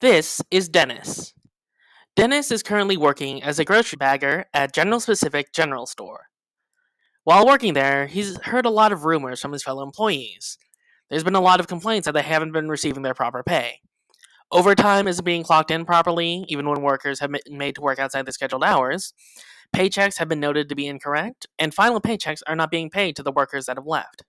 This is Dennis. Dennis is currently working as a grocery bagger at General Specific General Store. While working there, he's heard a lot of rumors from his fellow employees. There's been a lot of complaints that they haven't been receiving their proper pay. Overtime isn't being clocked in properly, even when workers have been made to work outside their scheduled hours. Paychecks have been noted to be incorrect, and final paychecks are not being paid to the workers that have left.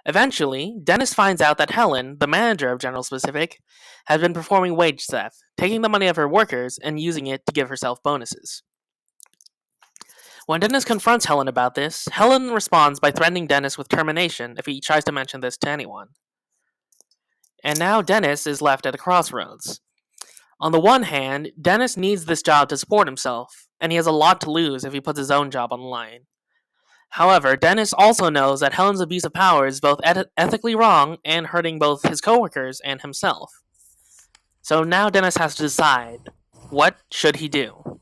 Eventually, Dennis finds out that Helen, the manager of General Specific, has been performing wage theft, taking the money of her workers and using it to give herself bonuses. When Dennis confronts Helen about this, Helen responds by threatening Dennis with termination if he tries to mention this to anyone. And now Dennis is left at a crossroads. On the one hand, Dennis needs this job to support himself, and he has a lot to lose if he puts his own job on the line. However, Dennis also knows that Helen's abuse of power is both ethically wrong and hurting both his coworkers and himself. So now Dennis has to decide, what should he do?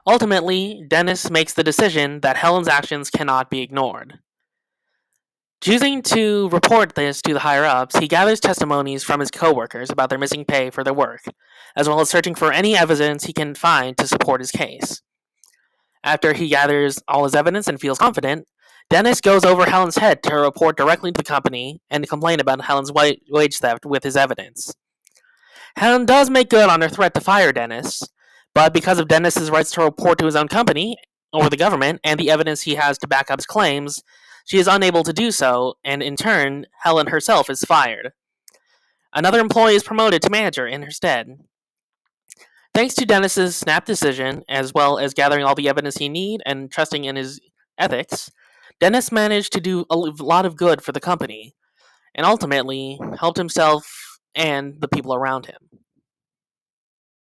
Ultimately, Dennis makes the decision that Helen's actions cannot be ignored. Choosing to report this to the higher-ups, he gathers testimonies from his coworkers about their missing pay for their work, as well as searching for any evidence he can find to support his case. After he gathers all his evidence and feels confident, Dennis goes over Helen's head to report directly to the company and complain about Helen's wage theft with his evidence. Helen does make good on her threat to fire Dennis, but because of Dennis's rights to report to his own company or the government and the evidence he has to back up his claims, she is unable to do so, and in turn, Helen herself is fired. Another employee is promoted to manager in her stead. Thanks to Dennis's snap decision, as well as gathering all the evidence he needed and trusting in his ethics, Dennis managed to do a lot of good for the company, and ultimately helped himself and the people around him.